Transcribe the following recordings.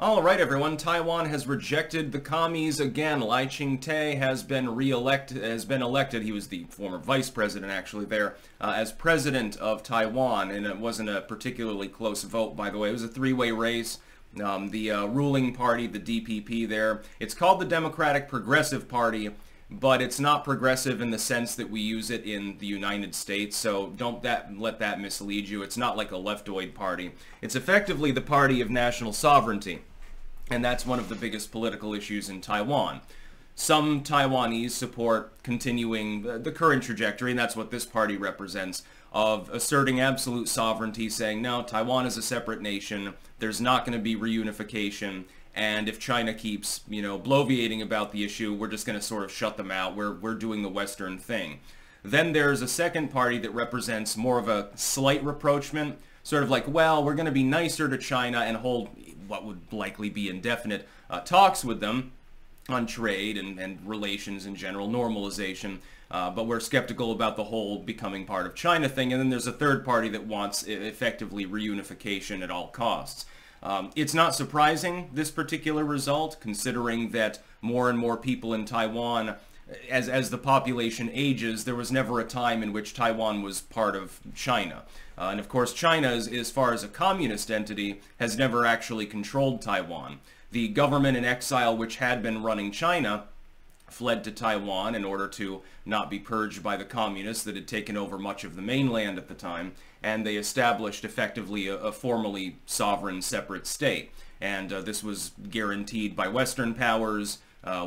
All right, everyone. Taiwan has rejected the commies again. Lai Ching-te has been elected. He was the former vice president, actually, there as president of Taiwan, and it wasn't a particularly close vote, by the way. It was a three-way race. The ruling party, the DPP, there. It's called the Democratic Progressive Party, but it's not progressive in the sense that we use it in the United States, so don't let that mislead you. It's not like a leftoid party. It's effectively the party of national sovereignty, and that's one of the biggest political issues in Taiwan. Some Taiwanese support continuing the current trajectory, and that's what this party represents, of asserting absolute sovereignty, saying, no, Taiwan is a separate nation, there's not going to be reunification, and if China keeps, bloviating about the issue, we're just going to sort of shut them out. We're doing the Western thing. Then there's a second party that represents more of a slight rapprochement, sort of like, well, we're going to be nicer to China and hold what would likely be indefinite talks with them on trade and relations in general, normalization, but we're skeptical about the whole becoming part of China thing. And then there's a third party that wants effectively reunification at all costs. It's not surprising, this particular result, considering that more and more people in Taiwan, as the population ages, there was never a time in which Taiwan was part of China. And of course, China, as far as a communist entity, has never actually controlled Taiwan. The government in exile which had been running China fled to Taiwan in order to not be purged by the communists that had taken over much of the mainland at the time, and they established effectively a formally sovereign separate state. And this was guaranteed by Western powers,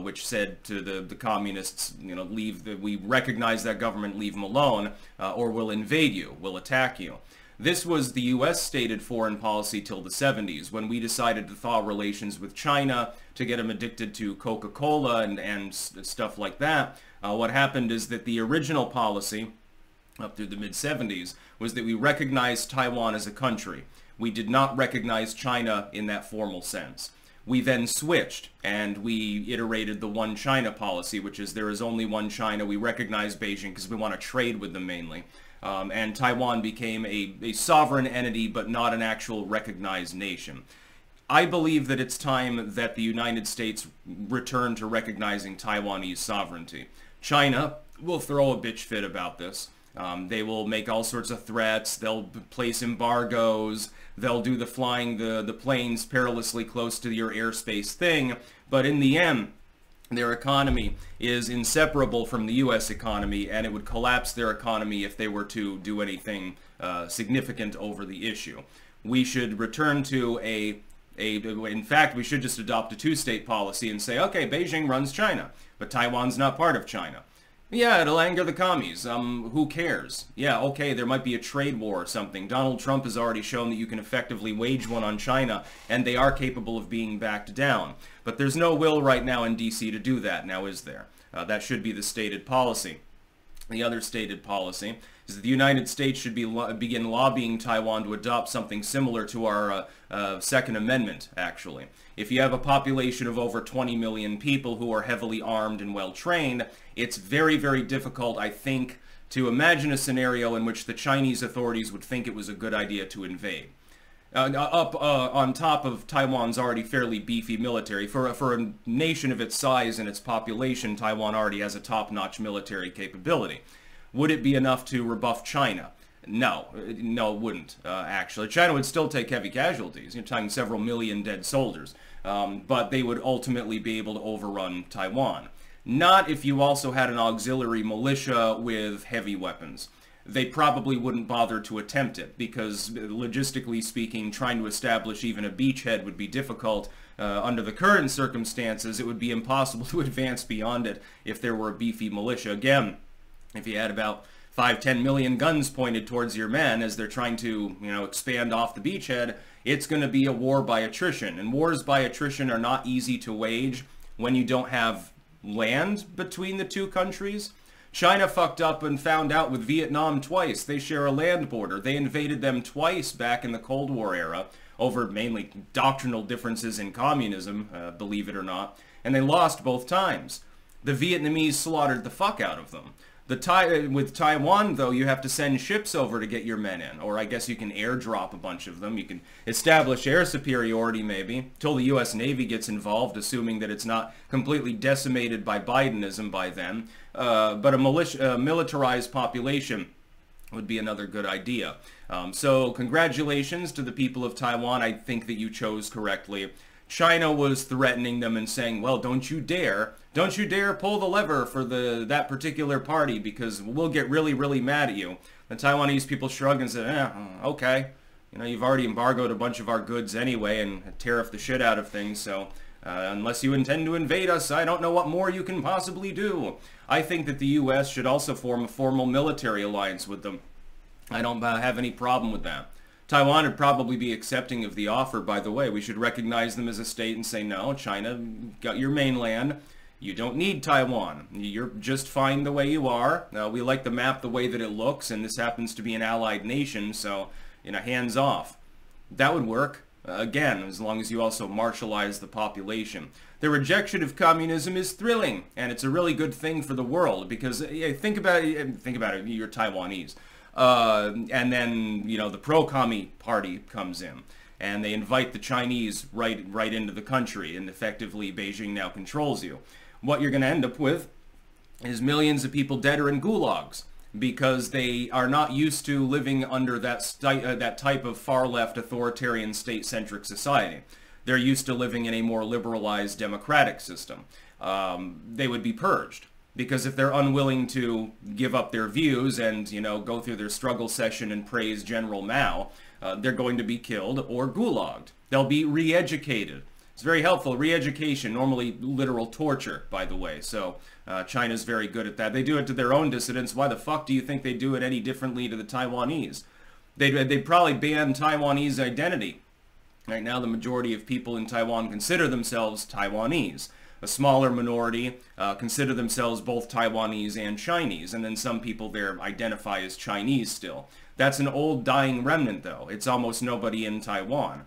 which said to the communists, we recognize that government, leave them alone, or we'll invade you, we'll attack you. This was the U.S. stated foreign policy till the 70s, when we decided to thaw relations with China to get them addicted to Coca-Cola and stuff like that. What happened is that the original policy, up through the mid-70s, was that we recognized Taiwan as a country. We did not recognize China in that formal sense. We then switched, and we iterated the one China policy, which is there is only one China. We recognize Beijing because we want to trade with them mainly. And Taiwan became a sovereign entity, but not an actual recognized nation. I believe that it's time that the United States return to recognizing Taiwanese sovereignty. China will throw a bitch fit about this. They will make all sorts of threats. They'll place embargoes. They'll do the flying the planes perilously close to your airspace thing. But in the end, their economy is inseparable from the U.S. economy, and it would collapse their economy if they were to do anything significant over the issue. We should return to in fact, we should just adopt a two-state policy and say, okay, Beijing runs China, but Taiwan's not part of China. Yeah, it'll anger the commies. Who cares? Yeah, okay, there might be a trade war or something. Donald Trump has already shown that you can effectively wage one on China, and they are capable of being backed down. But there's no will right now in D.C. to do that, now is there? That should be the stated policy. The other stated policy is that the United States should begin lobbying Taiwan to adopt something similar to our Second Amendment, actually. If you have a population of over 20 million people who are heavily armed and well-trained, it's very, very difficult, I think, to imagine a scenario in which the Chinese authorities would think it was a good idea to invade. On top of Taiwan's already fairly beefy military. For a nation of its size and its population, Taiwan already has a top-notch military capability. Would it be enough to rebuff China? No, it wouldn't, actually. China would still take heavy casualties, you're talking several million dead soldiers, but they would ultimately be able to overrun Taiwan. Not if you also had an auxiliary militia with heavy weapons. They probably wouldn't bother to attempt it, because logistically speaking, trying to establish even a beachhead would be difficult. Under the current circumstances, it would be impossible to advance beyond it if there were a beefy militia. Again, if you had about 5-10 million guns pointed towards your men as they're trying to, expand off the beachhead, it's going to be a war by attrition. And wars by attrition are not easy to wage when you don't have land between the two countries. China fucked up and found out with Vietnam twice. They share a land border. They invaded them twice back in the Cold War era over mainly doctrinal differences in communism, believe it or not, and they lost both times. The Vietnamese slaughtered the fuck out of them. With Taiwan, though, you have to send ships over to get your men in, or I guess you can airdrop a bunch of them. You can establish air superiority, maybe, till the U.S. Navy gets involved, assuming that it's not completely decimated by Bidenism by then. But a militarized population would be another good idea. So congratulations to the people of Taiwan. I think that you chose correctly. China was threatening them and saying, well, don't you dare pull the lever for that particular party because we'll get really, really mad at you. The Taiwanese people shrugged and said, okay. You know, you've already embargoed a bunch of our goods anyway and tariffed the shit out of things, so unless you intend to invade us, I don't know what more you can possibly do. I think that the U.S. should also form a formal military alliance with them. I don't have any problem with that. Taiwan would probably be accepting of the offer, by the way. We should recognize them as a state and say, no, China got your mainland. You don't need Taiwan. You're just fine the way you are. We like the map the way that it looks, and this happens to be an allied nation, so, you know, hands off. That would work. Again, as long as you also martialize the population. The rejection of communism is thrilling, and it's a really good thing for the world, because think about it, you're Taiwanese. And then, you know, the pro-commie party comes in, and they invite the Chinese right into the country, and effectively Beijing now controls you. What you're going to end up with is millions of people dead or in gulags, because they are not used to living under that type of far-left authoritarian state-centric society. They're used to living in a more liberalized democratic system. They would be purged. Because if they're unwilling to give up their views and, you know, go through their struggle session and praise General Mao, they're going to be killed or gulagged. They'll be re-educated. It's very helpful. Re-education, normally literal torture, by the way. So China's very good at that. They do it to their own dissidents. Why the fuck do you think they do it any differently to the Taiwanese? They'd probably ban Taiwanese identity. Right now, the majority of people in Taiwan consider themselves Taiwanese. A smaller minority consider themselves both Taiwanese and Chinese, and then some people there identify as Chinese still. That's an old dying remnant, though. It's almost nobody in Taiwan,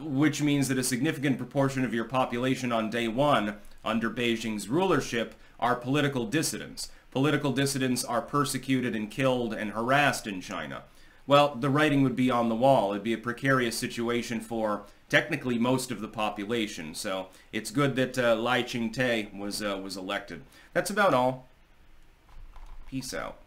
which means that a significant proportion of your population on day one under Beijing's rulership are political dissidents. Political dissidents are persecuted and killed and harassed in China. Well, the writing would be on the wall. It'd be a precarious situation for technically most of the population. So it's good that Lai Ching-te was elected. That's about all. Peace out.